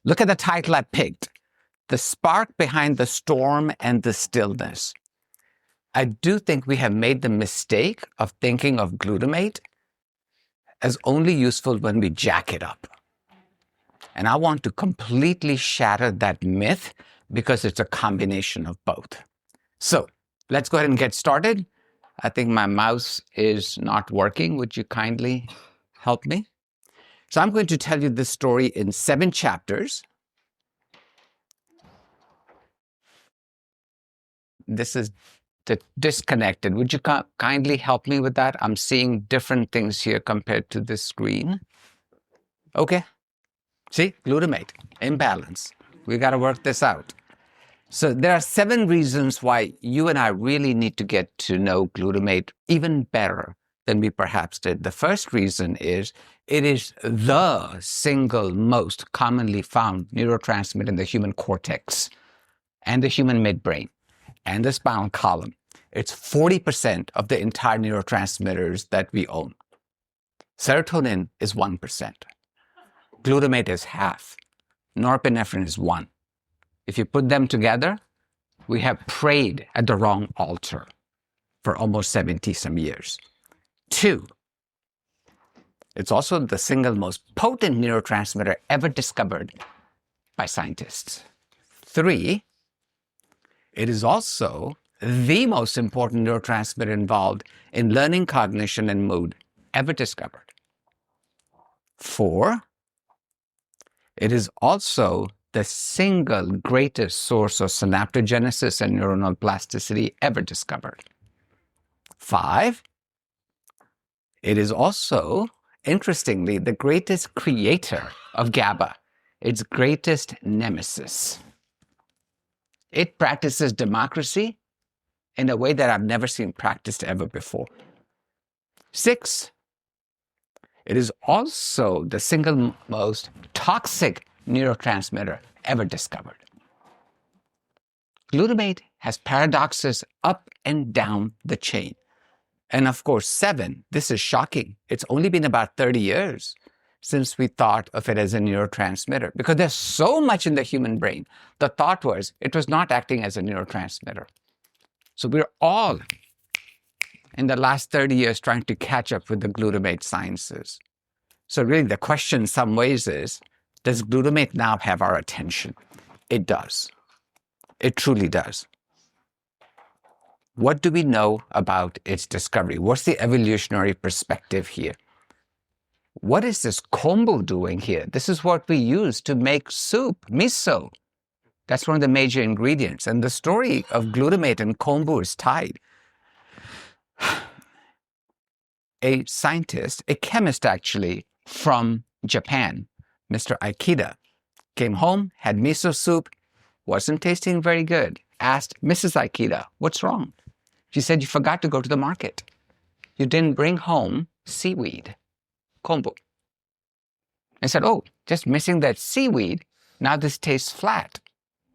Look at the title I picked, The Spark Behind the Storm and the Stillness. I do think we have made the mistake of thinking of glutamate as only useful when we jack it up. And I want to completely shatter that myth because it's a combination of both. So let's go ahead and get started. I think my mouse is not working. Would you kindly help me? So I'm going to tell you this story in 7 chapters. This is disconnected. Would you kindly help me with that? I'm seeing different things here compared to this screen. Okay. See, glutamate, imbalance. We got to work this out. So there are 7 reasons why you and I really need to get to know glutamate even better than we perhaps did. The first reason is it is the single most commonly found neurotransmitter in the human cortex and the human midbrain and the spinal column. It's 40% of the entire neurotransmitters that we own. Serotonin is 1%. Glutamate is half. Norepinephrine is 1. If you put them together, we have prayed at the wrong altar for almost 70-some years. 2, it's also the single most potent neurotransmitter ever discovered by scientists. 3, it is also the most important neurotransmitter involved in learning, cognition, and mood ever discovered. 4, it is also the single greatest source of synaptogenesis and neuronal plasticity ever discovered. 5, it is also, interestingly, the greatest creator of GABA, its greatest nemesis. It practices democracy in a way that I've never seen practiced ever before. 6, it is also the single most toxic neurotransmitter ever discovered. Glutamate has paradoxes up and down the chain. And of course, 7, this is shocking. It's only been about 30 years since we thought of it as a neurotransmitter because there's so much in the human brain. The thought was it was not acting as a neurotransmitter. So we're all in the last 30 years trying to catch up with the glutamate sciences. So really the question in some ways is, does glutamate now have our attention? It does. It truly does. What do we know about its discovery? What's the evolutionary perspective here? What is this kombu doing here? This is what we use to make soup, miso. That's one of the major ingredients. And the story of glutamate and kombu is tied. A scientist, a chemist actually, from Japan, Mr. Ikeda, came home, had miso soup, wasn't tasting very good. Asked Mrs. Ikeda, what's wrong? She said, you forgot to go to the market. You didn't bring home seaweed, kombu. I said, oh, just missing that seaweed. Now this tastes flat.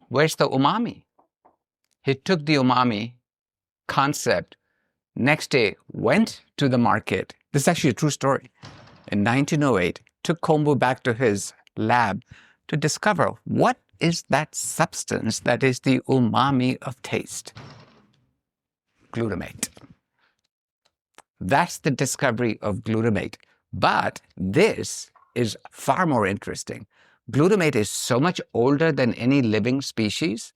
Where's the umami? He took the umami concept. Next day, went to the market. This is actually a true story. In 1908, took kombu back to his lab to discover what is that substance that is the umami of taste. Glutamate. That's the discovery of glutamate. But this is far more interesting. Glutamate is so much older than any living species.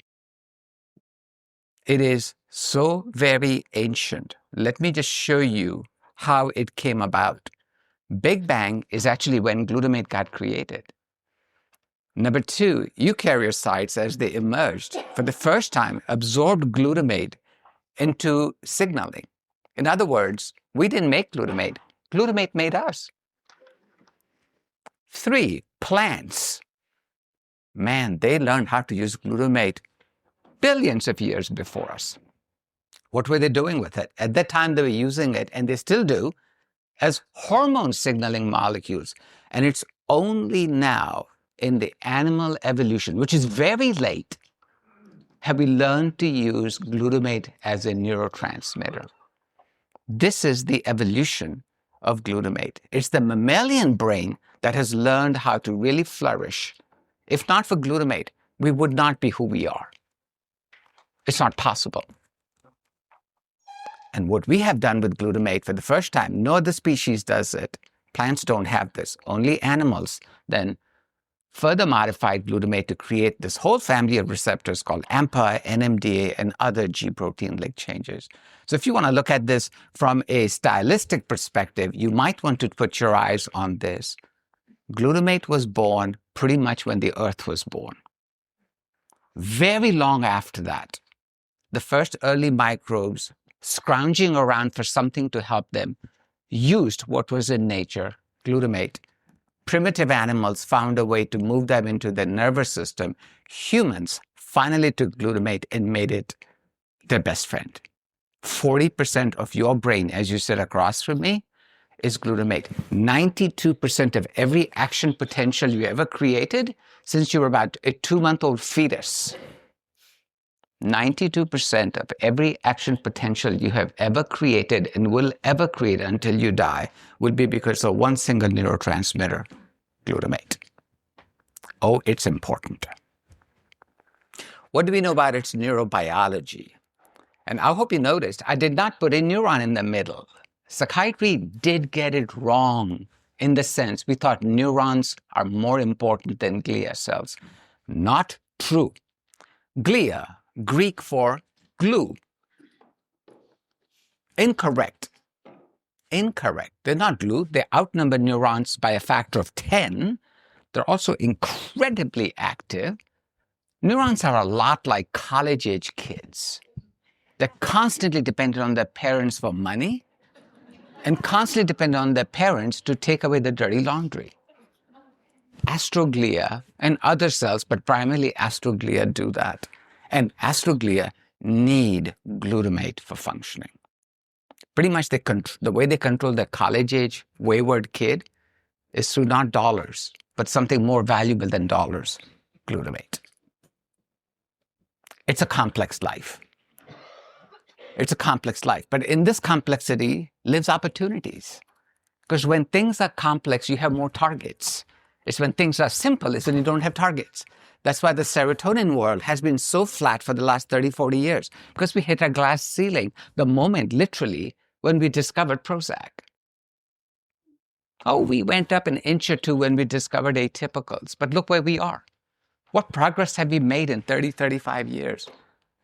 It is so very ancient. Let me just show you how it came about. Big Bang is actually when glutamate got created. Number 2, eukaryocytes, as they emerged, for the first time absorbed glutamate into signaling. In other words, we didn't make glutamate. Glutamate made us. 3, plants. Man, they learned how to use glutamate billions of years before us. What were they doing with it? At that time, they were using it, and they still do, as hormone signaling molecules. And it's only now in the animal evolution, which is very late, have we learned to use glutamate as a neurotransmitter. This is the evolution of glutamate. It's the mammalian brain that has learned how to really flourish If not for glutamate, we would not be who we are. It's not possible. And what we have done with glutamate for the first time, no other species does it. Plants don't have this, only animals then further modified glutamate to create this whole family of receptors called AMPA, NMDA, and other G protein link changes. So if you want to look at this from a stylistic perspective, you might want to put your eyes on this. Glutamate was born pretty much when the earth was born. Very long after that, the first early microbes scrounging around for something to help them used what was in nature, glutamate. Primitive animals found a way to move them into the nervous system. Humans finally took glutamate and made it their best friend. 40% of your brain, as you sit across from me, is glutamate. 92% of every action potential you ever created since you were about a 2-month-old fetus. 92% of every action potential you have ever created and will ever create until you die will be because of one single neurotransmitter, glutamate. Oh, it's important. What do we know about its neurobiology? And I hope you noticed, I did not put a neuron in the middle. Psychiatry did get it wrong in the sense we thought neurons are more important than glia cells. Not true. Glia, Greek for glue. Incorrect. Incorrect. They're not glue. They outnumber neurons by a factor of 10. They're also incredibly active. Neurons are a lot like college-age kids. They're constantly dependent on their parents for money and constantly dependent on their parents to take away the dirty laundry. Astroglia and other cells, but primarily astroglia, do that. And astroglia need glutamate for functioning. Pretty much the way they control their college-age wayward kid is through not dollars, but something more valuable than dollars, glutamate. It's a complex life. It's a complex life. But in this complexity lives opportunities. Because when things are complex, you have more targets. It's when things are simple, it's when you don't have targets. That's why the serotonin world has been so flat for the last 30, 40 years, because we hit a glass ceiling the moment, literally, when we discovered Prozac. Oh, we went up an inch or two when we discovered atypicals, but look where we are. What progress have we made in 30, 35 years?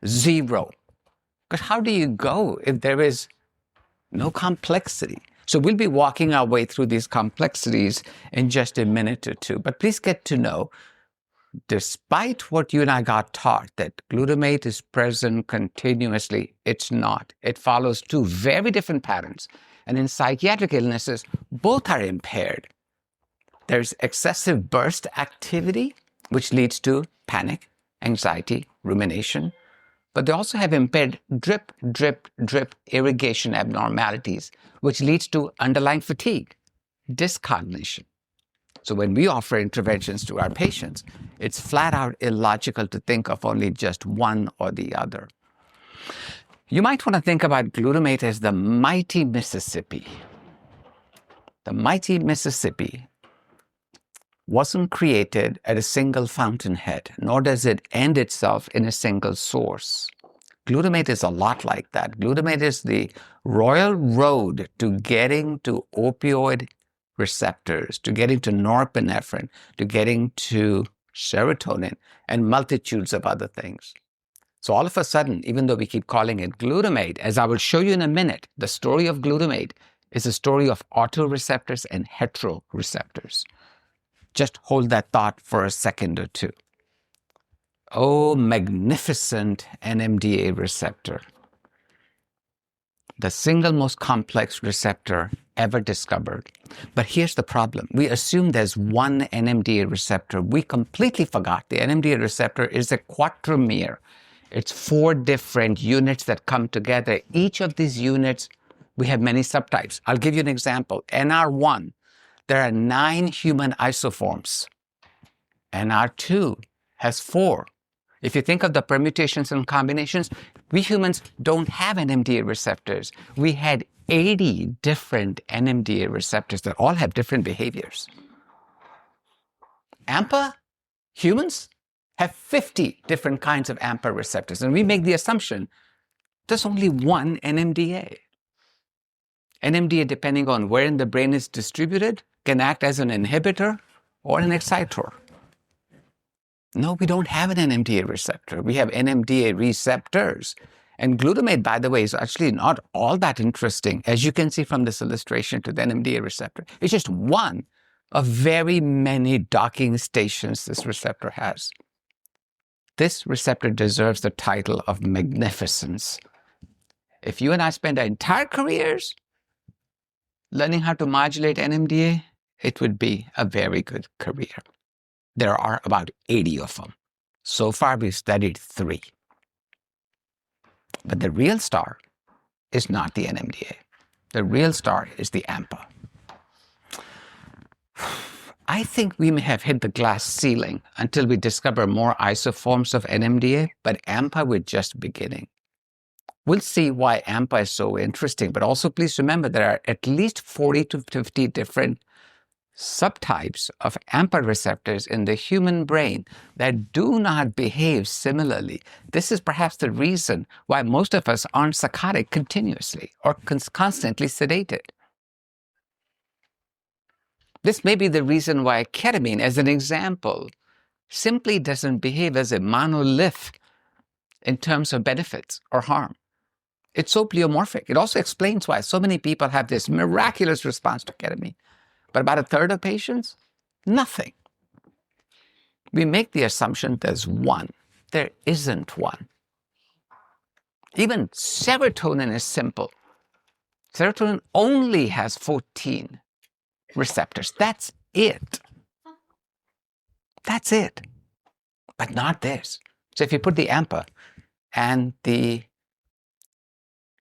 Zero. Because how do you go if there is no complexity? So we'll be walking our way through these complexities in just a minute or two. But please get to know, despite what you and I got taught, that glutamate is present continuously, it's not. It follows two very different patterns. And in psychiatric illnesses, both are impaired. There's excessive burst activity, which leads to panic, anxiety, rumination. But they also have impaired drip, drip, drip irrigation abnormalities, which leads to underlying fatigue, dyscognition. So when we offer interventions to our patients, it's flat out illogical to think of only just one or the other. You might want to think about glutamate as the mighty Mississippi. The mighty Mississippi wasn't created at a single fountainhead, nor does it end itself in a single source. Glutamate is a lot like that. Glutamate is the royal road to getting to opioid receptors, to getting to norepinephrine, to getting to serotonin, and multitudes of other things. So all of a sudden, even though we keep calling it glutamate, as I will show you in a minute, the story of glutamate is a story of autoreceptors and heteroreceptors. Just hold that thought for a second or two. Oh, magnificent NMDA receptor. The single most complex receptor ever discovered. But here's the problem. We assume there's one NMDA receptor. We completely forgot the NMDA receptor is a quattromere. It's 4 different units that come together. Each of these units, we have many subtypes. I'll give you an example. NR1. There are 9 human isoforms. NR2 has 4. If you think of the permutations and combinations, we humans don't have NMDA receptors. We had 80 different NMDA receptors that all have different behaviors. AMPA, Humans have 50 different kinds of AMPA receptors, and we make the assumption there's only one NMDA. NMDA, depending on where in the brain it's distributed, can act as an inhibitor or an exciter. No, we don't have an NMDA receptor. We have NMDA receptors. And glutamate, by the way, is actually not all that interesting, as you can see from this illustration to the NMDA receptor. It's just one of very many docking stations this receptor has. This receptor deserves the title of magnificence. If you and I spend our entire careers learning how to modulate NMDA, it would be a very good career. There are about 80 of them. So far, we've studied 3. But the real star is not the NMDA. The real star is the AMPA. I think we may have hit the glass ceiling until we discover more isoforms of NMDA, but AMPA we're just beginning. We'll see why AMPA is so interesting, but also please remember there are at least 40 to 50 different subtypes of AMPA receptors in the human brain that do not behave similarly. This is perhaps the reason why most of us aren't psychotic continuously or constantly sedated. This may be the reason why ketamine, as an example, simply doesn't behave as a monolith in terms of benefits or harm. It's so pleomorphic. It also explains why so many people have this miraculous response to ketamine. But about a third of patients, nothing. We make the assumption there's one. There isn't one. Even serotonin is simple. Serotonin only has 14 receptors. That's it. That's it. But not this. So if you put the AMPA and the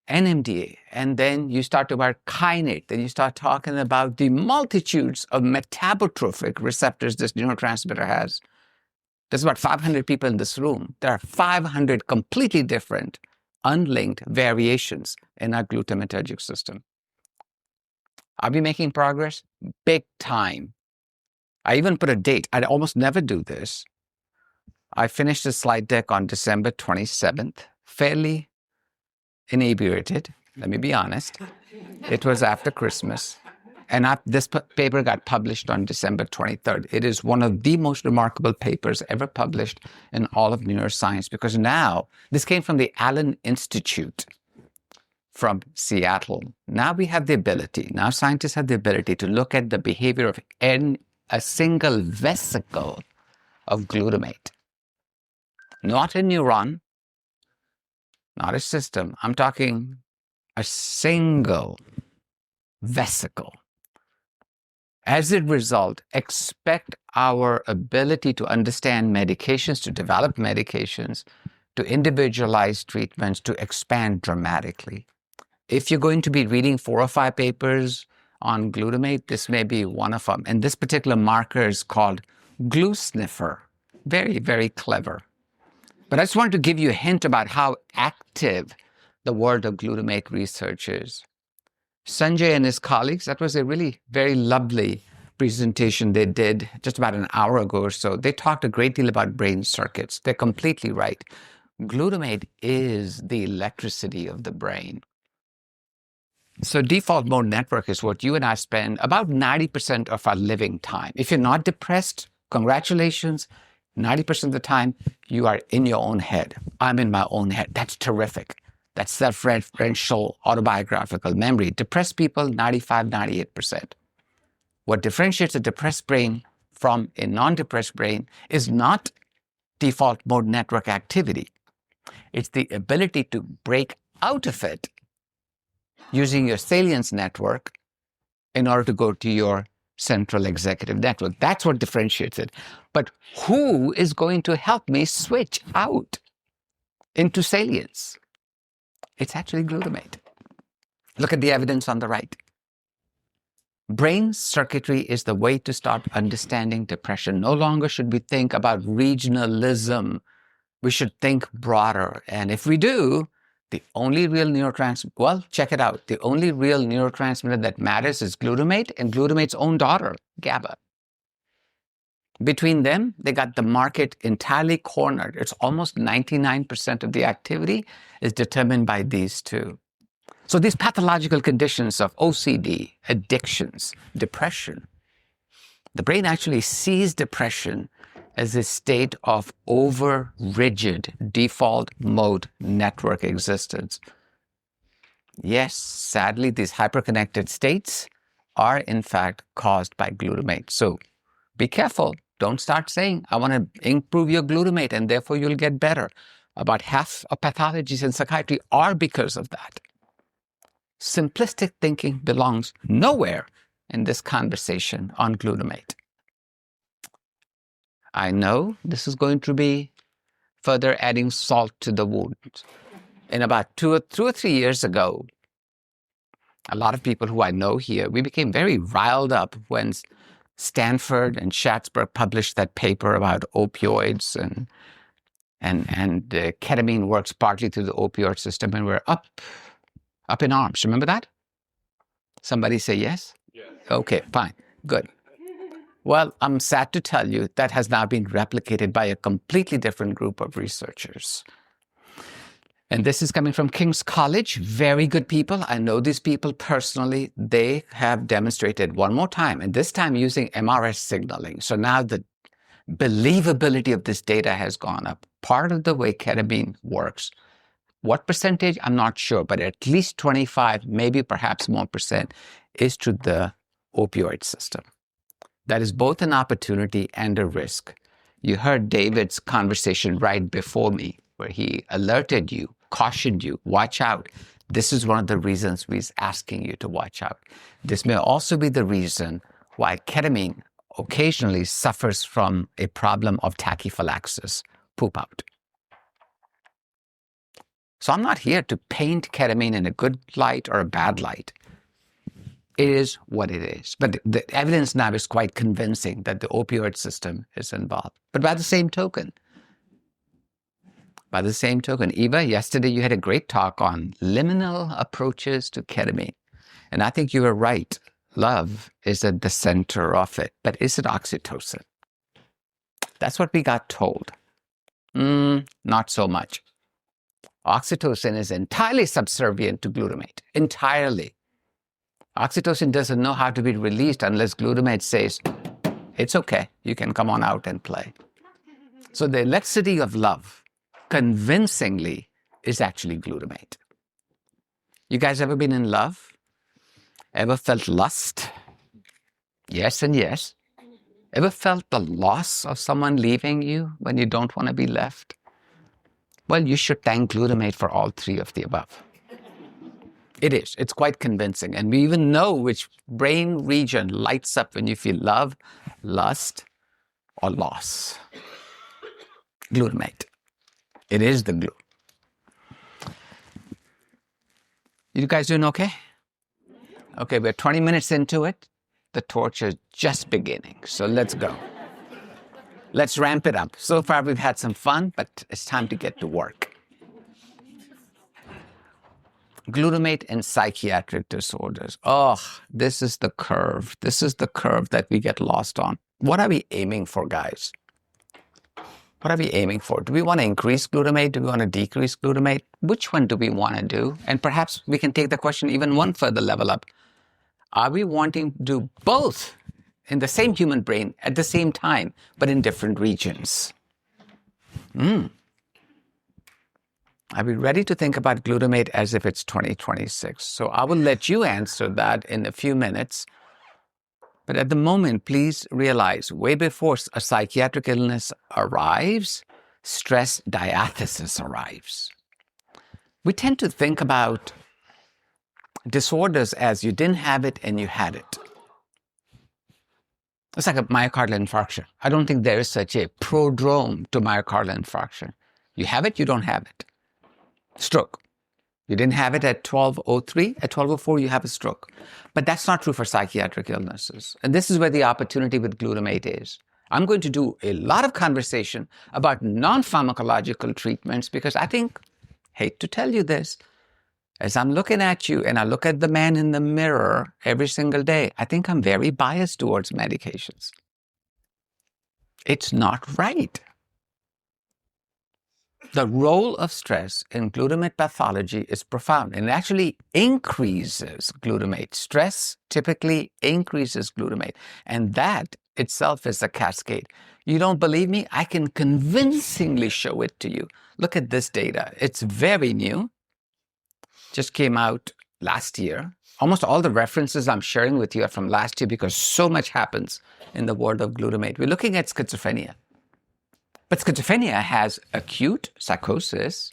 NMDA, and then you start to about kainate, then you start talking about the multitudes of metabotrophic receptors this neurotransmitter has. There's about 500 people in this room. There are 500 completely different, unlinked variations in our glutamatergic system. Are we making progress? Big time. I even put a date. I almost never do this. I finished the slide deck on December 27th, fairly inebriated, let me be honest. It was after Christmas. And this paper got published on December 23rd. It is one of the most remarkable papers ever published in all of neuroscience, because now, this came from the Allen Institute from Seattle. Now we have the ability, now scientists have the ability to look at the behavior of a single vesicle of glutamate. Not a neuron, not a system. I'm talking a single vesicle. As a result, expect our ability to understand medications, to develop medications, to individualize treatments, to expand dramatically. If you're going to be reading 4 or 5 papers on glutamate, this may be one of them. And this particular marker is called glue sniffer. Very, very clever. But I just wanted to give you a hint about how active the world of glutamate research is. Sanjay and his colleagues, that was a really very lovely presentation they did just about an hour ago or so. They talked a great deal about brain circuits. They're completely right. Glutamate is the electricity of the brain. So default mode network is what you and I spend about 90% of our living time. If you're not depressed, congratulations. 90% of the time, you are in your own head. I'm in my own head. That's terrific. That's self-referential autobiographical memory. Depressed people, 95, 98%. What differentiates a depressed brain from a non-depressed brain is not default mode network activity. It's the ability to break out of it using your salience network in order to go to your central executive network. That's what differentiates it. But who is going to help me switch out into salience? It's actually glutamate. Look at the evidence on the right. Brain circuitry is the way to start understanding depression. No longer should we think about regionalism. We should think broader. And if we do, the only real neurotransmitter, well, check it out. The only real neurotransmitter that matters is glutamate and glutamate's own daughter, GABA. Between them, they got the market entirely cornered. It's almost 99% of the activity is determined by these two. So these pathological conditions of OCD, addictions, depression, the brain actually sees depression as a state of over-rigid default mode network existence. Yes, sadly, these hyperconnected states are in fact caused by glutamate. So be careful. Don't start saying, I want to improve your glutamate and therefore you'll get better. About half of pathologies in psychiatry are because of that. Simplistic thinking belongs nowhere in this conversation on glutamate. I know this is going to be further adding salt to the wound. In about 2 or 3 years ago, a lot of people who I know here, we became very riled up when Stanford and Schatzberg published that paper about opioids and ketamine works partly through the opioid system, and we're up in arms. Remember that? Somebody say yes? Yes. Okay, fine, good. Well, I'm sad to tell you that has now been replicated by a completely different group of researchers. And this is coming from King's College, very good people. I know these people personally. They have demonstrated one more time, and this time using MRS signaling. So now the believability of this data has gone up. Part of the way ketamine works, what percentage, I'm not sure, but at least 25, maybe perhaps more percent, is to the opioid system. That is both an opportunity and a risk. You heard David's conversation right before me, where he alerted you, cautioned you, watch out. This is one of the reasons he's asking you to watch out. This may also be the reason why ketamine occasionally suffers from a problem of tachyphylaxis, poop out. So I'm not here to paint ketamine in a good light or a bad light. It is what it is. But the evidence now is quite convincing that the opioid system is involved. But by the same token, Eva, yesterday you had a great talk on liminal approaches to ketamine. And I think you were right. Love is at the center of it. But is it oxytocin? That's what we got told. Not so much. Oxytocin is entirely subservient to glutamate. Entirely. Oxytocin doesn't know how to be released unless glutamate says, it's okay, you can come on out and play. So the electricity of love, convincingly, is actually glutamate. You guys ever been in love? Ever felt lust? Yes and yes. Ever felt the loss of someone leaving you when you don't want to be left? Well, you should thank glutamate for all three of the above. It is. It's quite convincing. And we even know which brain region lights up when you feel love, lust, or loss. Glutamate. It is the glue. You guys doing okay? Okay, we're 20 minutes into it. The torture is just beginning. So let's go. Let's ramp it up. So far we've had some fun, but it's time to get to work. Glutamate and psychiatric disorders. Oh, this is the curve. This is the curve that we get lost on. What are we aiming for, guys? What are we aiming for? Do we want to increase glutamate? Do we want to decrease glutamate? Which one do we want to do? And perhaps we can take the question even one further level up. Are we wanting to do both in the same human brain at the same time, but in different regions? Are we ready to think about glutamate as if it's 2026? So I will let you answer that in a few minutes. But at the moment, please realize, way before a psychiatric illness arrives, stress diathesis arrives. We tend to think about disorders as you didn't have it and you had it. It's like a myocardial infarction. I don't think there is such a prodrome to myocardial infarction. You have it, you don't have it. Stroke. You didn't have it at 12:03. At 12:04, you have a stroke. But that's not true for psychiatric illnesses. And this is where the opportunity with glutamate is. I'm going to do a lot of conversation about non-pharmacological treatments because I think, hate to tell you this, as I'm looking at you and I look at the man in the mirror every single day, I think I'm very biased towards medications. It's not right. The role of stress in glutamate pathology is profound and actually increases glutamate. Stress typically increases glutamate, and that itself is a cascade. You don't believe me? I can convincingly show it to you. Look at this data. It's very new. Just came out last year. Almost all the references I'm sharing with you are from last year because so much happens in the world of glutamate. We're looking at schizophrenia. But schizophrenia has acute psychosis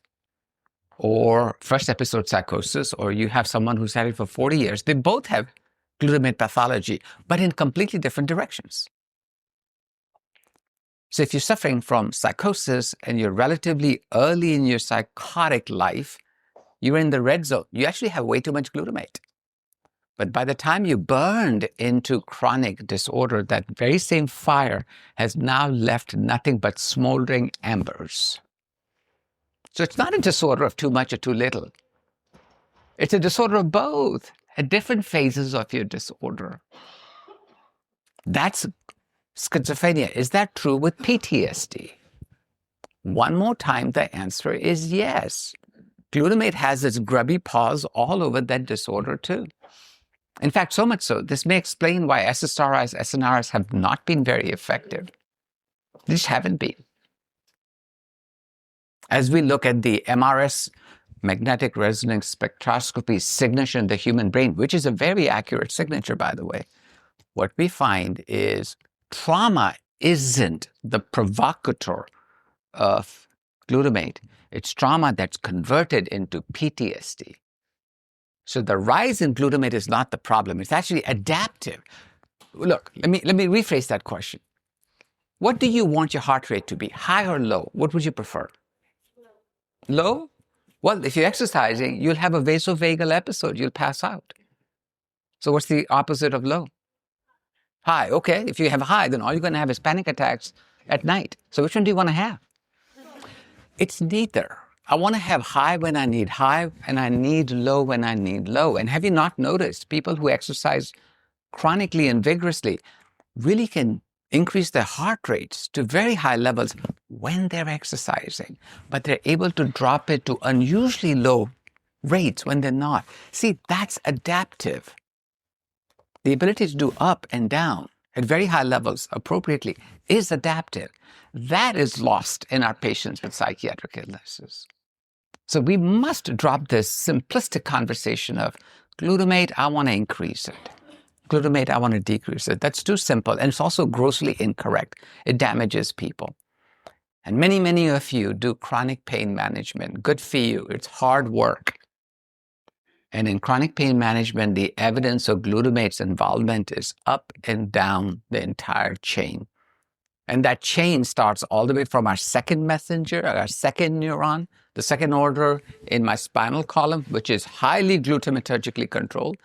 or first episode psychosis, or you have someone who's had it for 40 years. They both have glutamate pathology, but in completely different directions. So if you're suffering from psychosis and you're relatively early in your psychotic life, you're in the red zone. You actually have way too much glutamate. But by the time you burned into chronic disorder, that very same fire has now left nothing but smoldering embers. So it's not a disorder of too much or too little. It's a disorder of both at different phases of your disorder. That's schizophrenia. Is that true with PTSD? One more time, the answer is yes. Glutamate has its grubby paws all over that disorder too. In fact, so much so, this may explain why SSRIs, SNRIs have not been very effective. They just haven't been. As we look at the MRS, magnetic resonance spectroscopy signature in the human brain, which is a very accurate signature, by the way, what we find is trauma isn't the provocateur of glutamate. It's trauma that's converted into PTSD. So the rise in glutamate is not the problem. It's actually adaptive. Look, let me rephrase that question. What do you want your heart rate to be, high or low? What would you prefer? Low? Well, if you're exercising, you'll have a vasovagal episode. You'll pass out. So what's the opposite of low? High. Okay, if you have high, then all you're going to have is panic attacks at night. So which one do you want to have? It's neither. I want to have high when I need high, and I need low when I need low. And have you not noticed people who exercise chronically and vigorously really can increase their heart rates to very high levels when they're exercising, but they're able to drop it to unusually low rates when they're not. See, that's adaptive. The ability to do up and down at very high levels appropriately is adaptive. That is lost in our patients with psychiatric illnesses. So we must drop this simplistic conversation of glutamate, I want to increase it. Glutamate, I want to decrease it. That's too simple, and it's also grossly incorrect. It damages people. And many, many of you do chronic pain management. Good for you. It's hard work. And in chronic pain management, the evidence of glutamate's involvement is up and down the entire chain. And that chain starts all the way from our second messenger, our second neuron, the second order in my spinal column, which is highly glutamatergically controlled,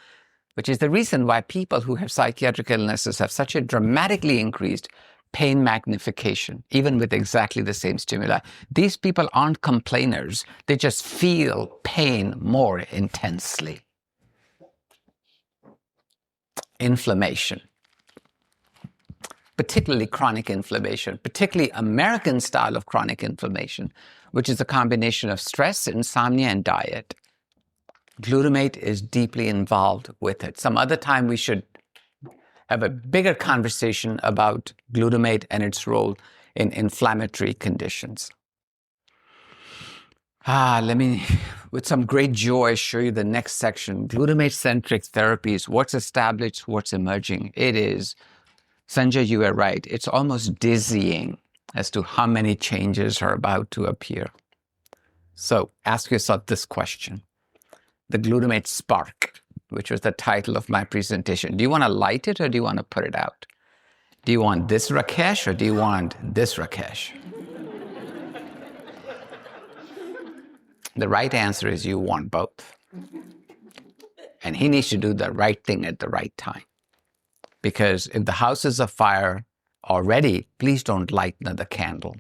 which is the reason why people who have psychiatric illnesses have such a dramatically increased pain magnification, even with exactly the same stimuli. These people aren't complainers. They just feel pain more intensely. Inflammation. Particularly chronic inflammation, particularly American style of chronic inflammation, which is a combination of stress, insomnia, and diet. Glutamate is deeply involved with it. Some other time we should have a bigger conversation about glutamate and its role in inflammatory conditions. Let me, with some great joy, show you the next section. Glutamate-centric therapies, what's established, what's emerging. It is, Sanjay, you are right. It's almost dizzying as to how many changes are about to appear. So ask yourself this question. The glutamate spark, which was the title of my presentation. Do you want to light it or do you want to put it out? Do you want this Rakesh or do you want this Rakesh? The right answer is you want both. And he needs to do the right thing at the right time. Because if the house is afire already, please don't light another candle.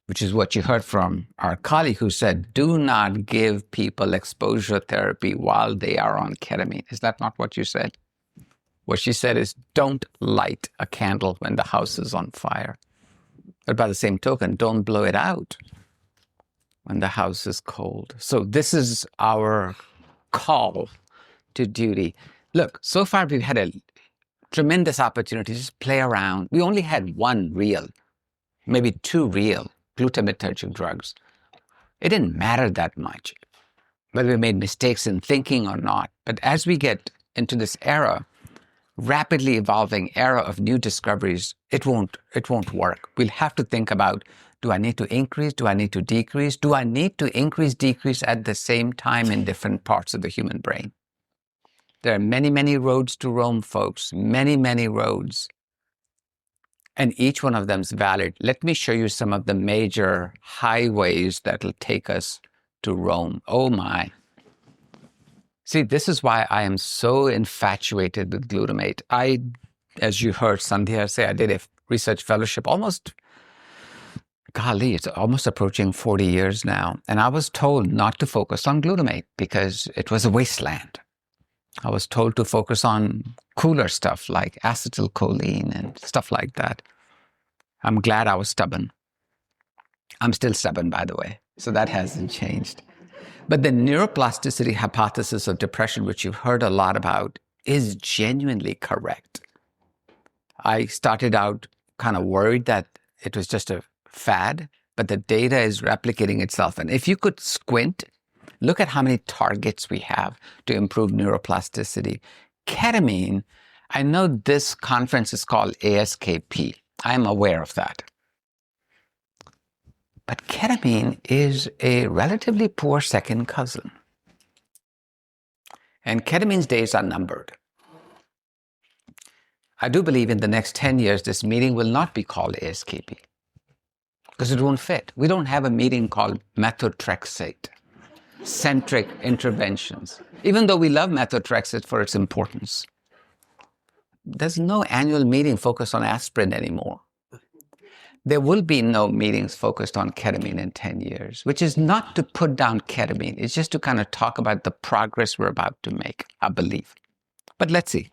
Which is what you heard from our colleague who said, do not give people exposure therapy while they are on ketamine. Is that not what you said? What she said is, don't light a candle when the house is on fire. But by the same token, don't blow it out when the house is cold. So this is our call to duty. Look, so far we've had a tremendous opportunity to just play around. We only had one real, maybe two real glutamatergic drugs. It didn't matter that much whether we made mistakes in thinking or not. But as we get into this era, rapidly evolving era of new discoveries, it won't work. We'll have to think about, do I need to increase? Do I need to decrease? Do I need to increase, decrease at the same time in different parts of the human brain? There are many, many roads to Rome, folks. Many, many roads. And each one of them is valid. Let me show you some of the major highways that will take us to Rome. Oh my. See, this is why I am so infatuated with glutamate. As you heard Sandhya say, I did a research fellowship it's almost approaching 40 years now. And I was told not to focus on glutamate because it was a wasteland. I was told to focus on cooler stuff like acetylcholine and stuff like that. I'm glad I was stubborn. I'm still stubborn, by the way, so that hasn't changed. But the neuroplasticity hypothesis of depression, which you've heard a lot about, is genuinely correct. I started out kind of worried that it was just a fad, but the data is replicating itself. And if you could squint, look at how many targets we have to improve neuroplasticity. Ketamine, I know this conference is called ASKP. I'm aware of that. But ketamine is a relatively poor second cousin. And ketamine's days are numbered. I do believe in the next 10 years, this meeting will not be called ASKP because it won't fit. We don't have a meeting called methotrexate-centric interventions, even though we love methotrexate for its importance. There's no annual meeting focused on aspirin anymore. There will be no meetings focused on ketamine in 10 years, which is not to put down ketamine. It's just to kind of talk about the progress we're about to make, I believe. But let's see.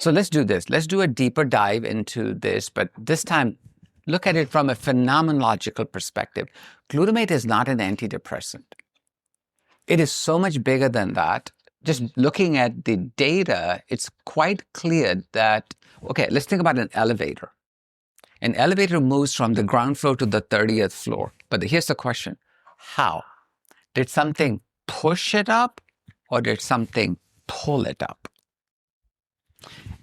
So let's do this. Let's do a deeper dive into this, but this time, look at it from a phenomenological perspective. Glutamate is not an antidepressant. It is so much bigger than that. Just looking at the data, it's quite clear that, okay, let's think about an elevator. An elevator moves from the ground floor to the 30th floor. But here's the question. How? Did something push it up or did something pull it up?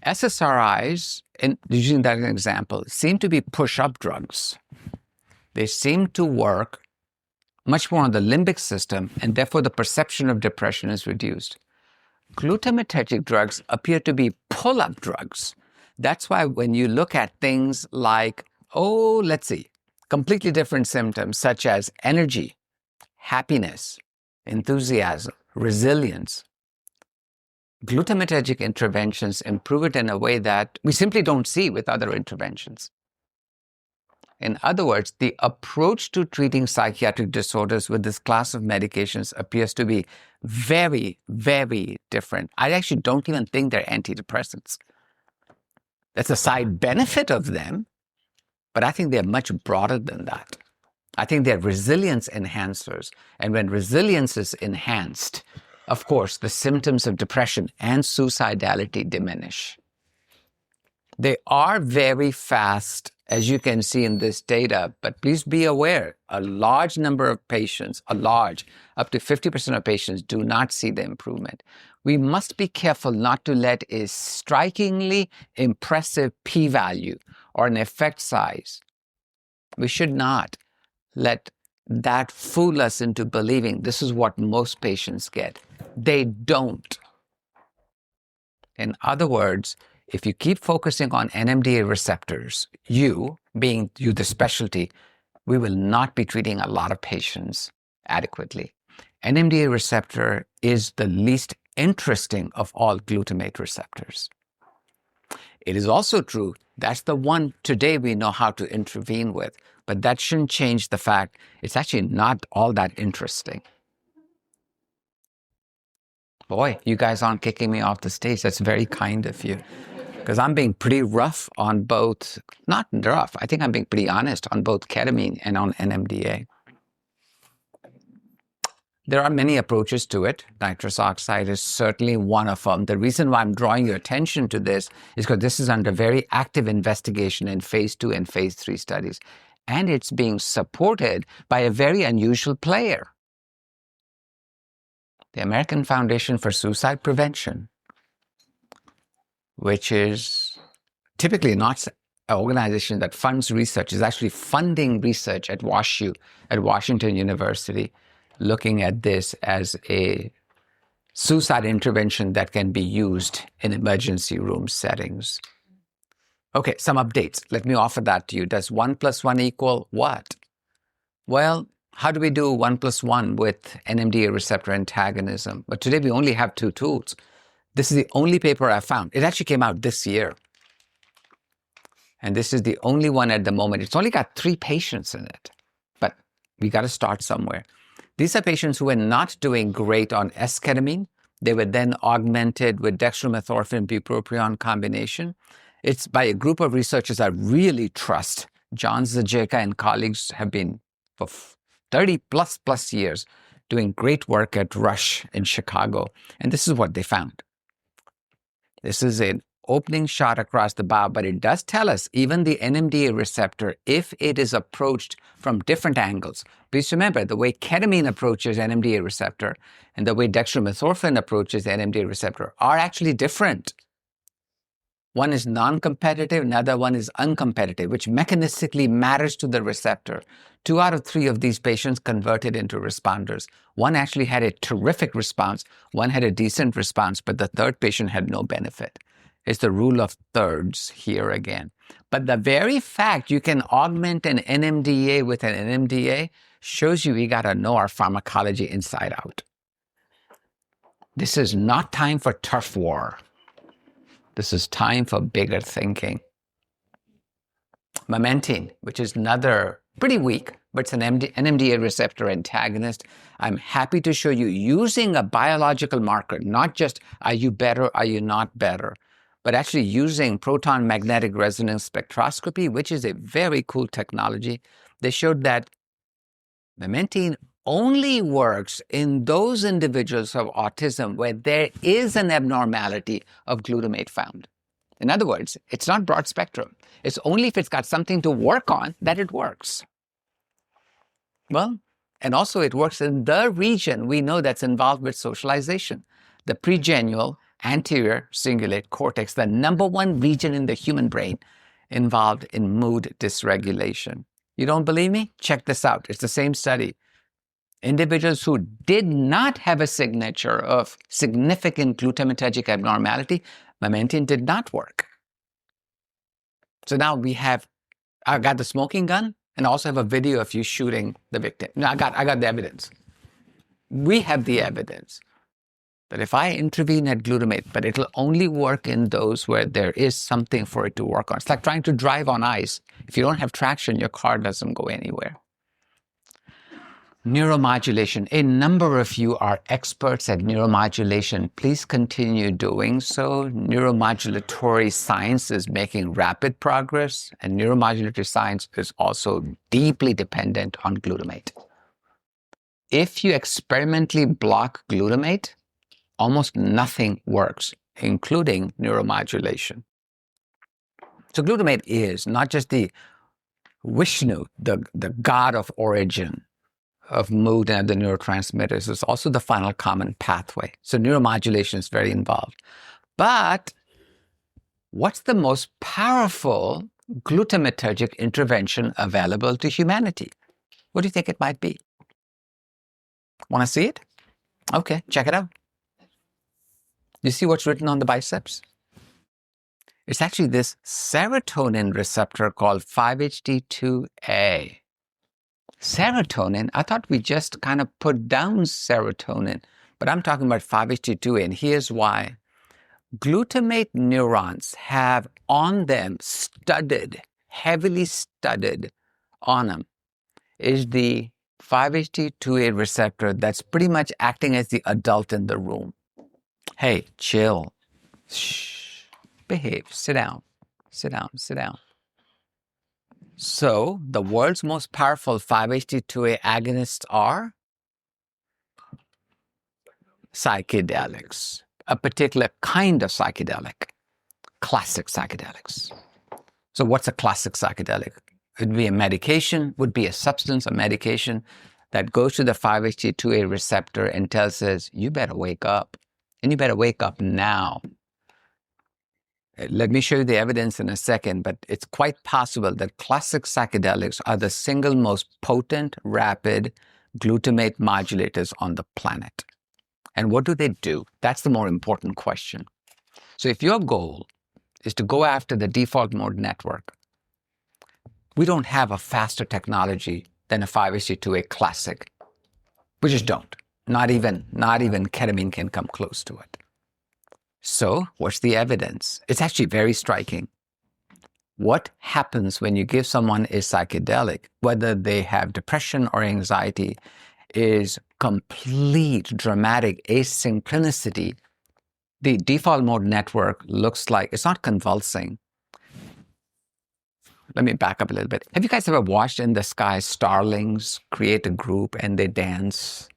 SSRIs, using that as an example, seem to be push-up drugs. They seem to work much more on the limbic system, and therefore the perception of depression is reduced. Glutamatergic drugs appear to be pull-up drugs. That's why when you look at things like, completely different symptoms such as energy, happiness, enthusiasm, resilience, glutamatergic interventions improve it in a way that we simply don't see with other interventions. In other words, the approach to treating psychiatric disorders with this class of medications appears to be very, very different. I actually don't even think they're antidepressants. That's a side benefit of them, but I think they're much broader than that. I think they're resilience enhancers. And when resilience is enhanced, of course, the symptoms of depression and suicidality diminish. They are very fast, as you can see in this data, but please be aware, a large number of patients, up to 50% of patients do not see the improvement. We must be careful not to let a strikingly impressive p-value or an effect size. We should not let that fool us into believing this is what most patients get. They don't. In other words, if you keep focusing on NMDA receptors, you, being you the specialty, we will not be treating a lot of patients adequately. NMDA receptor is the least interesting of all glutamate receptors. It is also true that's the one today we know how to intervene with, but that shouldn't change the fact it's actually not all that interesting. Boy, you guys aren't kicking me off the stage. That's very kind of you. Because I'm being pretty rough on both, not rough, I think I'm being pretty honest on both ketamine and on NMDA. There are many approaches to it. Nitrous oxide is certainly one of them. The reason why I'm drawing your attention to this is because this is under very active investigation in phase 2 and phase 3 studies. And it's being supported by a very unusual player. The American Foundation for Suicide Prevention, which is typically not an organization that funds research, is actually funding research at WashU, at Washington University, looking at this as a suicide intervention that can be used in emergency room settings. Okay, some updates. Let me offer that to you. Does 1 + 1 equal what? Well, how do we do 1 + 1 with NMDA receptor antagonism? But today we only have 2 tools. This is the only paper I found. It actually came out this year. And this is the only one at the moment. It's only got 3 patients in it. But we got to start somewhere. These are patients who were not doing great on esketamine. They were then augmented with dextromethorphan bupropion combination. It's by a group of researchers I really trust. John Zajica and colleagues have been for 30 plus years doing great work at Rush in Chicago. And this is what they found. This is an opening shot across the bow, but it does tell us even the NMDA receptor, if it is approached from different angles. Please remember, the way ketamine approaches NMDA receptor and the way dextromethorphan approaches the NMDA receptor are actually different. One is non-competitive, another one is uncompetitive, which mechanistically matters to the receptor. 2 out of 3 of these patients converted into responders. One actually had a terrific response, one had a decent response, but the third patient had no benefit. It's the rule of thirds here again. But the very fact you can augment an NMDA with an NMDA shows you we got to know our pharmacology inside out. This is not time for turf war. This is time for bigger thinking. Memantine, which is another pretty weak, but it's an NMDA receptor antagonist. I'm happy to show you using a biological marker, not just are you better, are you not better, but actually using proton magnetic resonance spectroscopy, which is a very cool technology. They showed that memantine only works in those individuals of autism where there is an abnormality of glutamate found. In other words, it's not broad spectrum. It's only if it's got something to work on that it works. Well, and also it works in the region we know that's involved with socialization, the pregenual anterior cingulate cortex, the #1 region in the human brain involved in mood dysregulation. You don't believe me? Check this out. It's the same study. Individuals who did not have a signature of significant glutamatergic abnormality, memantine did not work. So now I got the smoking gun and also have a video of you shooting the victim. Now I got the evidence. We have the evidence that if I intervene at glutamate, but it'll only work in those where there is something for it to work on. It's like trying to drive on ice. If you don't have traction, your car doesn't go anywhere. Neuromodulation. A number of you are experts at neuromodulation. Please continue doing so. Neuromodulatory science is making rapid progress, and neuromodulatory science is also deeply dependent on glutamate. If you experimentally block glutamate, almost nothing works, including neuromodulation. So glutamate is not just the Vishnu, the god of origin of mood and the neurotransmitters, is also the final common pathway. So neuromodulation is very involved. But what's the most powerful glutamatergic intervention available to humanity? What do you think it might be? Want to see it? Okay, check it out. You see what's written on the biceps? It's actually this serotonin receptor called 5-HT2A. Serotonin, I thought we just kind of put down serotonin, but I'm talking about 5-HT2A, and here's why. Glutamate neurons have on them heavily studded on them, is the 5-HT2A receptor that's pretty much acting as the adult in the room. Hey, chill. Shh. Behave. Sit down. Sit down. Sit down. So, the world's most powerful 5-HT2A agonists are psychedelics, a particular kind of psychedelic, classic psychedelics. So, what's a classic psychedelic? It would be a medication, would be a substance, a medication that goes to the 5-HT2A receptor and tells us, you better wake up. And you better wake up now. Let me show you the evidence in a second, but it's quite possible that classic psychedelics are the single most potent, rapid glutamate modulators on the planet. And what do they do? That's the more important question. So if your goal is to go after the default mode network, we don't have a faster technology than a 5-HT2A classic. We just don't. Not even ketamine can come close to it. So what's the evidence? It's actually very striking. What happens when you give someone a psychedelic, whether they have depression or anxiety, is complete dramatic asynchronicity. The default mode network looks like, it's not convulsing. Let me back up a little bit. Have you guys ever watched in the sky starlings create a group and they dance?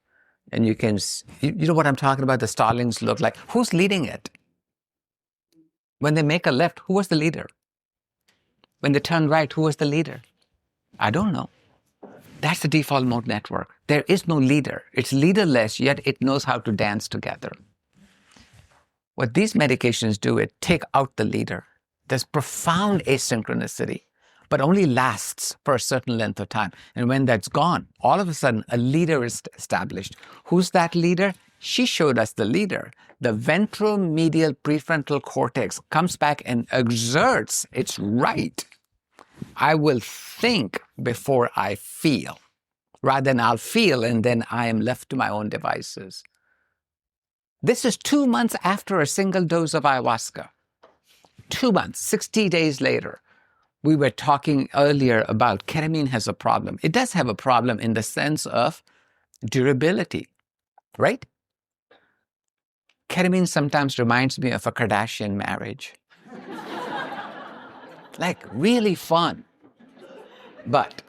And you can, you know what I'm talking about? The starlings look like, who's leading it? When they make a left, who was the leader? When they turn right, who was the leader? I don't know. That's the default mode network. There is no leader. It's leaderless, yet it knows how to dance together. What these medications do is take out the leader. There's profound asynchronicity, but only lasts for a certain length of time. And when that's gone, all of a sudden, a leader is established. Who's that leader? She showed us the leader. The ventral medial prefrontal cortex comes back and exerts its right. I will think before I feel, rather than I'll feel and then I am left to my own devices. This is 2 months after a single dose of ayahuasca. 2 months, 60 days later. We were talking earlier about ketamine has a problem. It does have a problem in the sense of durability, right? Ketamine sometimes reminds me of a Kardashian marriage. Like, really fun. But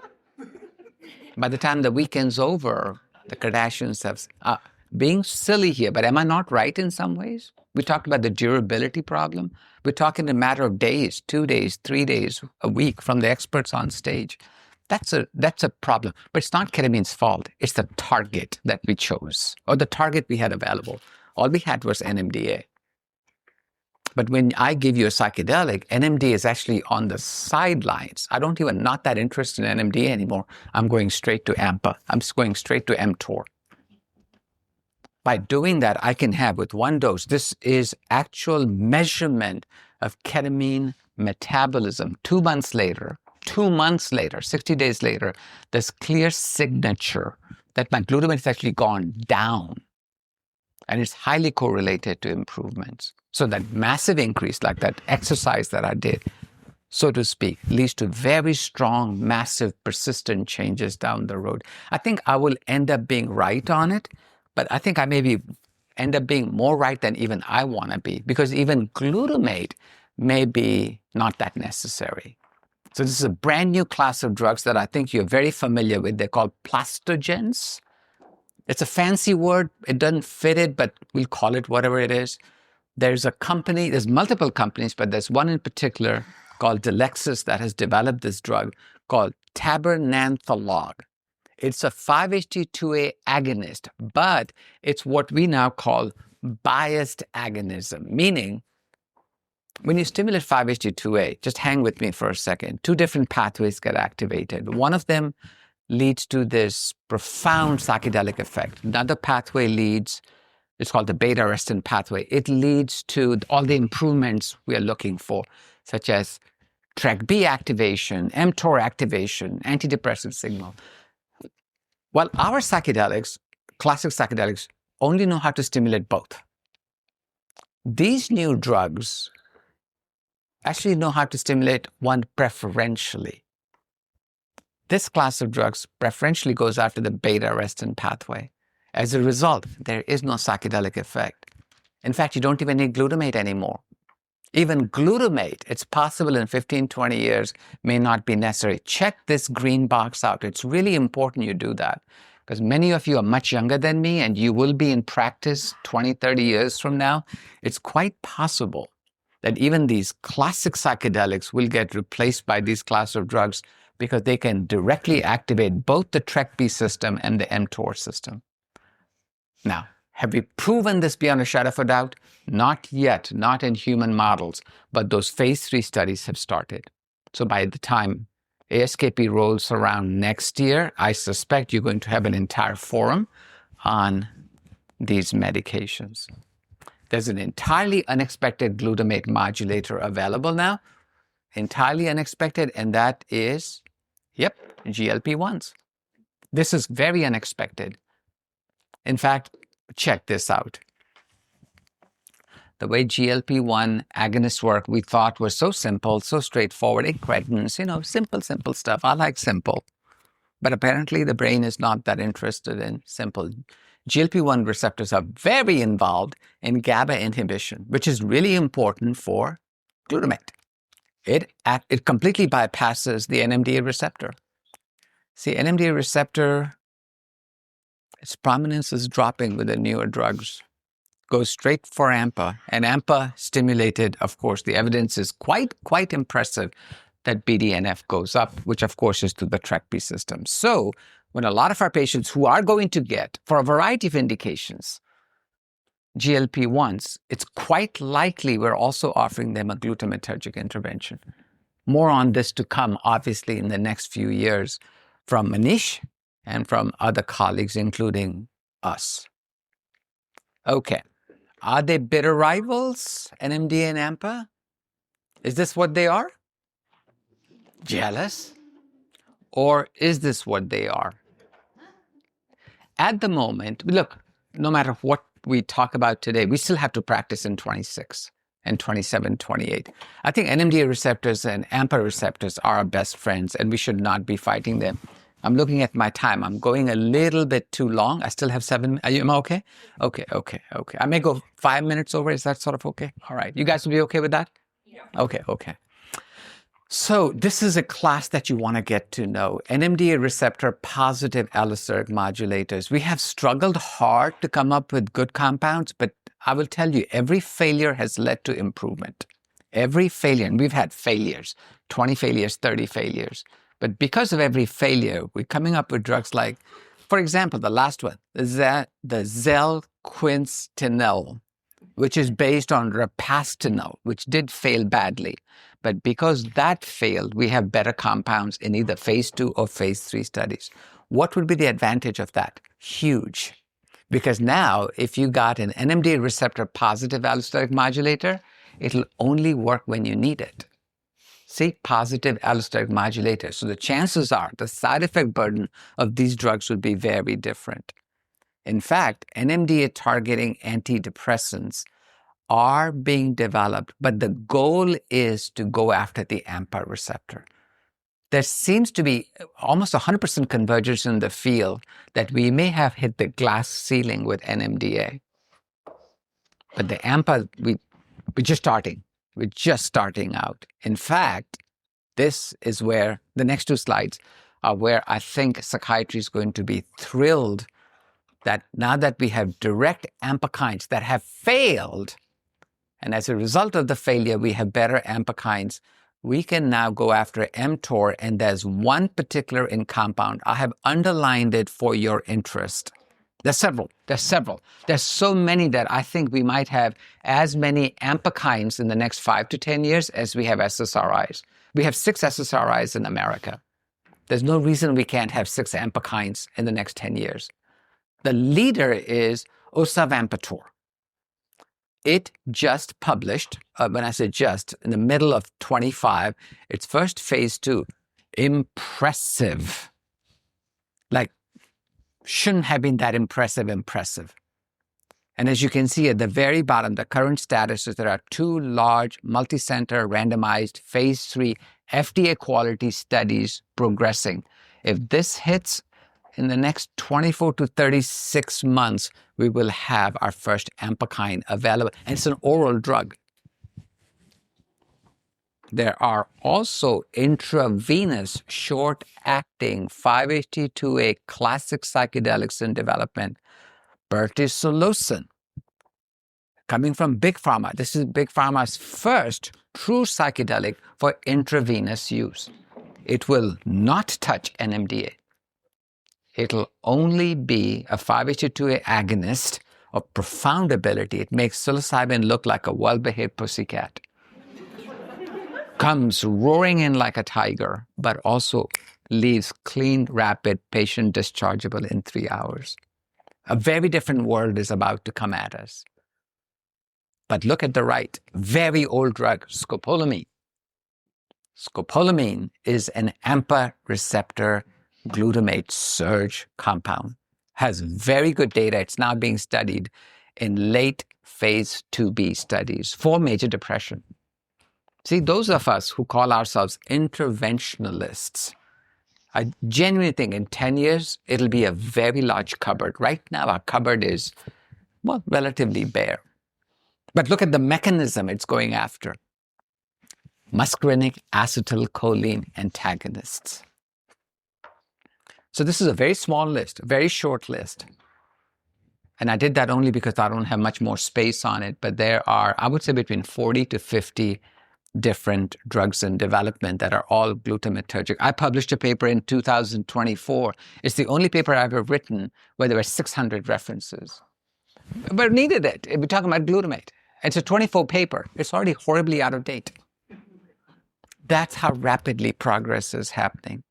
by the time the weekend's over, the Kardashians have... being silly here, but am I not right in some ways? We talked about the durability problem. We're talking a matter of days, 2 days, 3 days, a week from the experts on stage. That's a problem. But it's not ketamine's fault. It's the target that we chose, or the target we had available. All we had was NMDA. But when I give you a psychedelic, NMDA is actually on the sidelines. Not that interested in NMDA anymore. I'm going straight to AMPA. I'm going straight to mTOR. By doing that, I can have with one dose, this is actual measurement of ketamine metabolism. 2 months later, 60 days later, there's clear signature that my glutamate has actually gone down. And it's highly correlated to improvements. So that massive increase, like that exercise that I did, so to speak, leads to very strong, massive, persistent changes down the road. I think I will end up being right on it, but I think I maybe end up being more right than even I want to be, because even glutamate may be not that necessary. So this is a brand new class of drugs that I think you're very familiar with. They're called plastogens. It's a fancy word. It doesn't fit it, but we'll call it whatever it is. There's multiple companies, but there's one in particular called Delexis that has developed this drug called tabernanthalog. It's a 5-HT2A agonist, but it's what we now call biased agonism, meaning when you stimulate 5-HT2A, just hang with me for a second, 2 different pathways get activated. One of them leads to this profound psychedelic effect. Another pathway it's called the beta-arrestin pathway. It leads to all the improvements we are looking for, such as TrkB activation, mTOR activation, antidepressant signal. Well, our psychedelics, classic psychedelics, only know how to stimulate both. These new drugs actually know how to stimulate one preferentially. This class of drugs preferentially goes after the beta-arrestin pathway. As a result, there is no psychedelic effect. In fact, you don't even need glutamate anymore. Even glutamate, it's possible in 15, 20 years, may not be necessary. Check this green box out. It's really important you do that because many of you are much younger than me and you will be in practice 20, 30 years from now. It's quite possible that even these classic psychedelics will get replaced by these class of drugs because they can directly activate both the TrkB system and the mTOR system. Now, have we proven this beyond a shadow of a doubt? Not yet, not in human models, but those phase 3 studies have started. So by the time ASKP rolls around next year, I suspect you're going to have an entire forum on these medications. There's an entirely unexpected glutamate modulator available now, entirely unexpected, and that is, GLP-1s. This is very unexpected. In fact, check this out. The way GLP-1 agonists work, we thought was so simple, so straightforward. Incretins, simple stuff. I like simple. But apparently the brain is not that interested in simple. GLP-1 receptors are very involved in GABA inhibition, which is really important for glutamate. It completely bypasses the NMDA receptor. See, NMDA receptor, its prominence is dropping with the newer drugs. Goes straight for AMPA. And AMPA stimulated, of course, the evidence is quite impressive that BDNF goes up, which of course is through the TrkB system. So when a lot of our patients who are going to get, for a variety of indications, GLP-1s, it's quite likely we're also offering them a glutamatergic intervention. More on this to come, obviously, in the next few years from Manish and from other colleagues, including us. Okay. Are they bitter rivals, NMDA and AMPA? Is this what they are? Jealous? Or is this what they are? At the moment, look, no matter what we talk about today, we still have to practice in 26 and 27, 28. I think NMDA receptors and AMPA receptors are our best friends, and we should not be fighting them. I'm looking at my time. I'm going a little bit too long. I still have 7. Am I okay? Okay. I may go 5 minutes over. Is that sort of okay? All right. You guys will be okay with that? Yeah. Okay. So this is a class that you want to get to know. NMDA receptor positive allosteric modulators. We have struggled hard to come up with good compounds, but I will tell you, every failure has led to improvement. Every failure, and we've had failures, 20 failures, 30 failures. But because of every failure, we're coming up with drugs like, for example, the last one, the zelquintinel, which is based on rapastinel, which did fail badly. But because that failed, we have better compounds in either phase 2 or phase 3 studies. What would be the advantage of that? Huge. Because now, if you got an NMDA receptor positive allosteric modulator, it'll only work when you need it. See, positive allosteric modulator. So the chances are the side effect burden of these drugs would be very different. In fact, NMDA targeting antidepressants are being developed, but the goal is to go after the AMPA receptor. There seems to be almost 100% convergence in the field that we may have hit the glass ceiling with NMDA. But the AMPA, we're just starting. We're just starting out. In fact, this is where the next 2 slides are where I think psychiatry is going to be thrilled that now that we have direct ampakines that have failed, and as a result of the failure, we have better ampakines, we can now go after mTOR, and there's one particular in compound. I have underlined it for your interest. There's several. There's so many that I think we might have as many ampakines in the next 5 to 10 years as we have SSRIs. We have 6 SSRIs in America. There's no reason we can't have 6 ampakines in the next 10 years. The leader is osavampator. It just published, when I say just, in the middle of 25, its first phase 2. Impressive. Like, shouldn't have been that impressive. And as you can see at the very bottom, the current status is there are 2 large multi-center randomized phase 3 FDA quality studies progressing. If this hits, in the next 24 to 36 months, we will have our first AMPA available. And it's an oral drug. There are also intravenous, short-acting 5-HT2A classic psychedelics in development. Bertisiocin, coming from Big Pharma. This is Big Pharma's first true psychedelic for intravenous use. It will not touch NMDA. It'll only be a 5-HT2A agonist of profound ability. It makes psilocybin look like a well-behaved pussycat. Comes roaring in like a tiger, but also leaves clean, rapid, patient dischargeable in 3 hours. A very different world is about to come at us. But look at the right, very old drug, scopolamine. Scopolamine is an AMPA receptor glutamate surge compound. Has very good data. It's now being studied in late phase 2B studies for major depression. See, those of us who call ourselves interventionalists, I genuinely think in 10 years, it'll be a very large cupboard. Right now, our cupboard is, well, relatively bare. But look at the mechanism it's going after. Muscarinic acetylcholine antagonists. So this is a very small list, a very short list. And I did that only because I don't have much more space on it. But there are, I would say, between 40 to 50 different drugs in development that are all glutamatergic. I published a paper in 2024. It's the only paper I've ever written where there were 600 references. But needed it. We're talking about glutamate. It's a 24 paper. It's already horribly out of date. That's how rapidly progress is happening.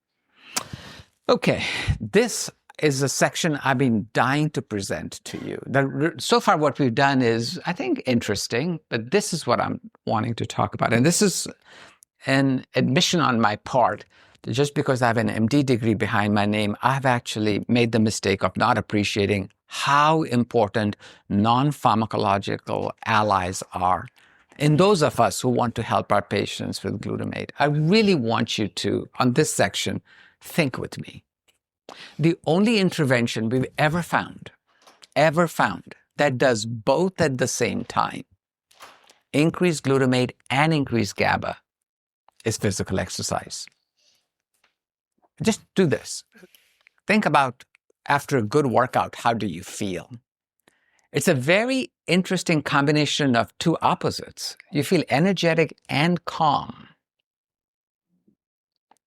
Okay, this is a section I've been dying to present to you. So far what we've done is, I think, interesting, but this is what I'm wanting to talk about. And this is an admission on my part that just because I have an MD degree behind my name, I've actually made the mistake of not appreciating how important non-pharmacological allies are. In those of us who want to help our patients with glutamate, I really want you to, on this section, think with me. The only intervention we've ever found that does both at the same time, increase glutamate and increase GABA, is physical exercise. Just do this. Think about after a good workout, how do you feel? It's a very interesting combination of two opposites. You feel energetic and calm.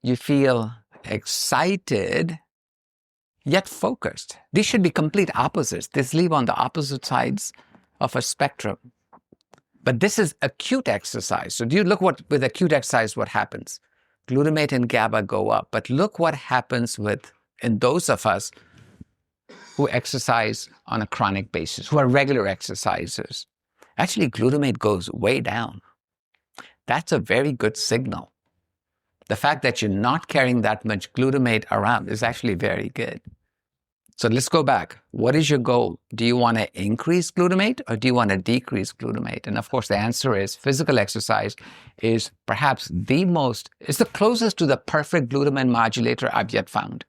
You feel excited, yet focused. These should be complete opposites. These live on the opposite sides of a spectrum. But this is acute exercise. So do you look with acute exercise, what happens? Glutamate and GABA go up. But look what happens in those of us who exercise on a chronic basis, who are regular exercisers. Actually, glutamate goes way down. That's a very good signal. The fact that you're not carrying that much glutamate around is actually very good. So let's go back. What is your goal? Do you want to increase glutamate or do you want to decrease glutamate? And of course, the answer is physical exercise is perhaps it's the closest to the perfect glutamate modulator I've yet found.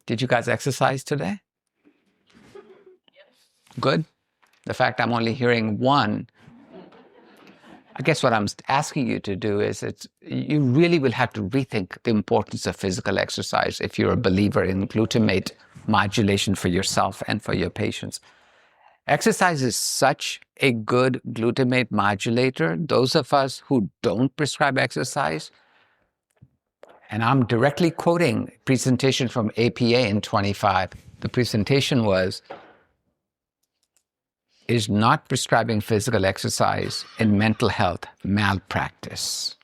Did you guys exercise today? Yes. Good. The fact I'm only hearing one, I guess what I'm asking you to do is you really will have to rethink the importance of physical exercise if you're a believer in glutamate modulation for yourself and for your patients. Exercise is such a good glutamate modulator. Those of us who don't prescribe exercise, and I'm directly quoting a presentation from APA in 25. The presentation is not prescribing physical exercise in mental health malpractice.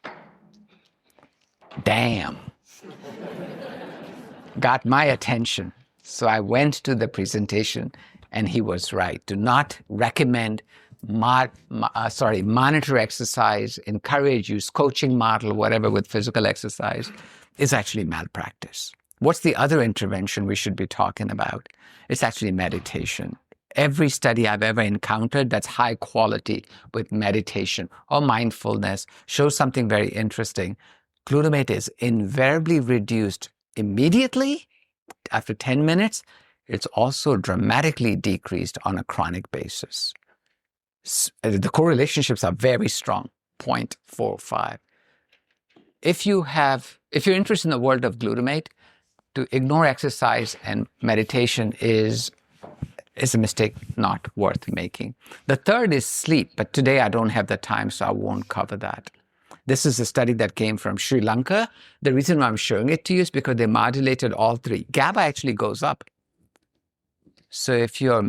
Damn. Got my attention. So I went to the presentation and he was right. Do not recommend, monitor exercise, encourage, use coaching model, whatever with physical exercise is actually malpractice. What's the other intervention we should be talking about? It's actually meditation. Every study I've ever encountered that's high quality with meditation or mindfulness shows something very interesting. Glutamate is invariably reduced immediately after 10 minutes, it's also dramatically decreased on a chronic basis. The correlationships are very strong, 0.45. If you're interested in the world of glutamate, to ignore exercise and meditation is a mistake not worth making. The third is sleep, but today I don't have the time, so I won't cover that. This is a study that came from Sri Lanka. The reason why I'm showing it to you is because they modulated all three. GABA actually goes up. So if your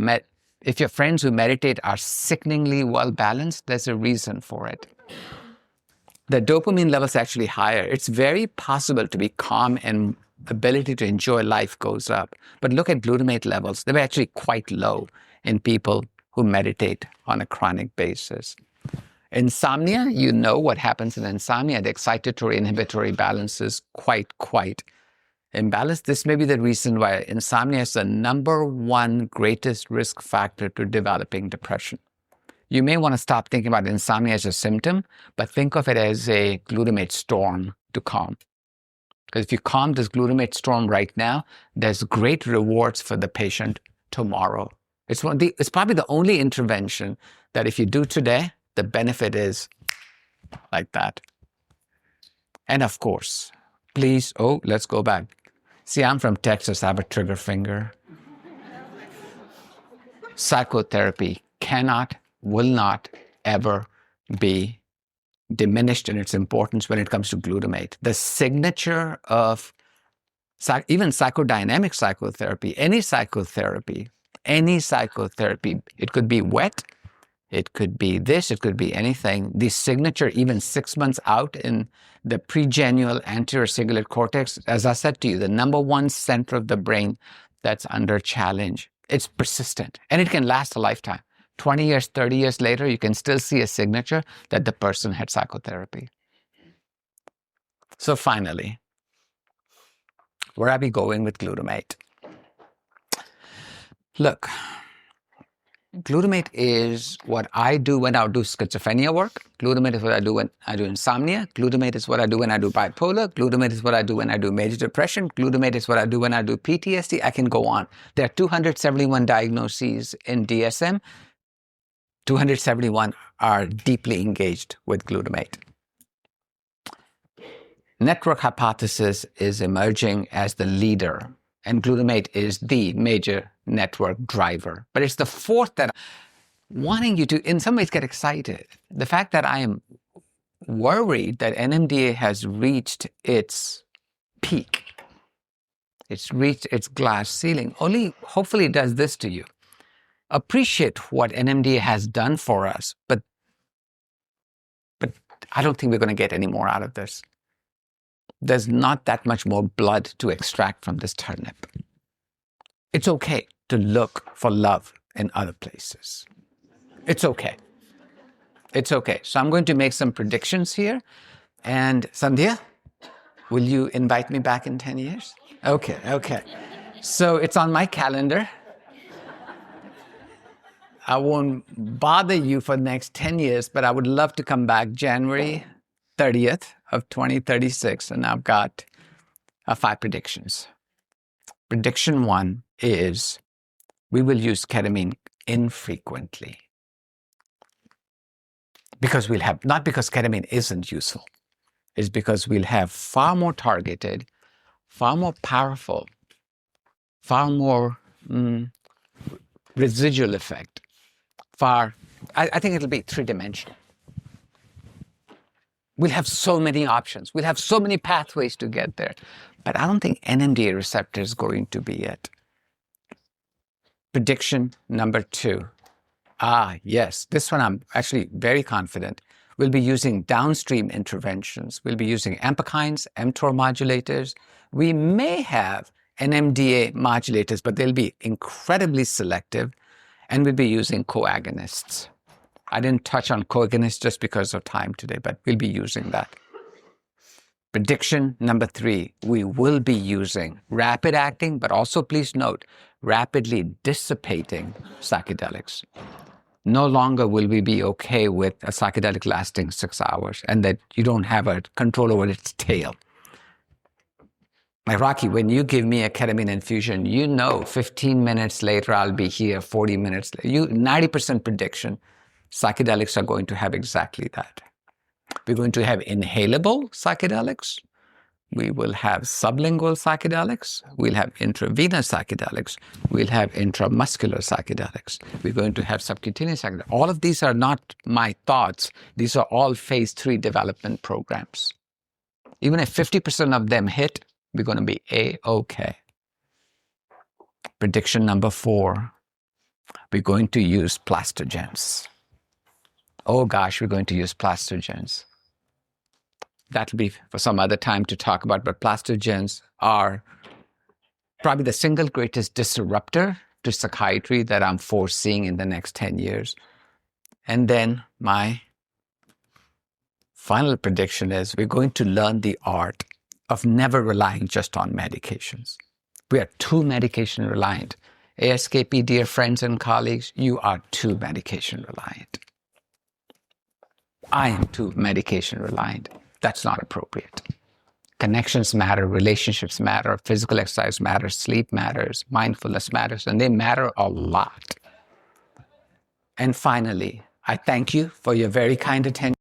friends who meditate are sickeningly well balanced, there's a reason for it. The dopamine level is actually higher. It's very possible to be calm and ability to enjoy life goes up. But look at glutamate levels. They were actually quite low in people who meditate on a chronic basis. Insomnia, you know what happens in insomnia. The excitatory-inhibitory balance is quite imbalanced. This may be the reason why insomnia is the #1 greatest risk factor to developing depression. You may want to stop thinking about insomnia as a symptom, but think of it as a glutamate storm to calm. Because if you calm this glutamate storm right now, there's great rewards for the patient tomorrow. It's probably the only intervention that if you do today, the benefit is like that. And of course, please, let's go back. See, I'm from Texas, I have a trigger finger. Psychotherapy will not ever be diminished in its importance when it comes to glutamate. The signature of even psychodynamic psychotherapy, any psychotherapy, it could be wet, it could be this, it could be anything. The signature, even 6 months out in the pregenual anterior cingulate cortex, as I said to you, the #1 center of the brain that's under challenge. It's persistent and it can last a lifetime. 20 years, 30 years later, you can still see a signature that the person had psychotherapy. So finally, where are we going with glutamate? Look, glutamate is what I do when I do schizophrenia work. Glutamate is what I do when I do insomnia. Glutamate is what I do when I do bipolar. Glutamate is what I do when I do major depression. Glutamate is what I do when I do PTSD. I can go on. There are 271 diagnoses in DSM. 271 are deeply engaged with glutamate. Network hypothesis is emerging as the leader, and glutamate is the major network driver. But it's the fourth that I'm wanting you to, in some ways, get excited. The fact that I am worried that NMDA has reached its peak. It's reached its glass ceiling. Only hopefully it does this to you. Appreciate what NMDA has done for us, but I don't think we're going to get any more out of this. There's not that much more blood to extract from this turnip. It's okay to look for love in other places. It's okay. It's okay. So I'm going to make some predictions here. And Sandhya, will you invite me back in 10 years? Okay. So it's on my calendar. I won't bother you for the next 10 years, but I would love to come back January 30th of 2036, and I've got 5 predictions. Prediction 1 is we will use ketamine infrequently. Because not because ketamine isn't useful, it's because we'll have far more targeted, far more powerful, far more residual effect. I think it'll be 3-dimensional. We'll have so many options. We'll have so many pathways to get there. But I don't think NMDA receptor is going to be it. Prediction number 2. Yes, this one I'm actually very confident. We'll be using downstream interventions. We'll be using ampakines, mTOR modulators. We may have NMDA modulators, but they'll be incredibly selective. And we'll be using coagonists. I didn't touch on coagonists just because of time today, but we'll be using that. Prediction number 3, we will be using rapid acting, but also please note, rapidly dissipating psychedelics. No longer will we be okay with a psychedelic lasting 6 hours and that you don't have a control over its tail. Like, Rocky, when you give me a ketamine infusion, you know 15 minutes later I'll be here, 40 minutes later. 90% prediction, psychedelics are going to have exactly that. We're going to have inhalable psychedelics. We will have sublingual psychedelics. We'll have intravenous psychedelics. We'll have intramuscular psychedelics. We're going to have subcutaneous psychedelics. All of these are not my thoughts. These are all phase 3 development programs. Even if 50% of them hit, we're going to be A-OK. Prediction number 4, we're going to use plastogens. Oh gosh, we're going to use plastogens. That'll be for some other time to talk about, but plastogens are probably the single greatest disruptor to psychiatry that I'm foreseeing in the next 10 years. And then my final prediction is we're going to learn the art of never relying just on medications. We are too medication reliant. ASKP, dear friends and colleagues, you are too medication reliant. I am too medication reliant. That's not appropriate. Connections matter, relationships matter, physical exercise matters, sleep matters, mindfulness matters, and they matter a lot. And finally, I thank you for your very kind attention.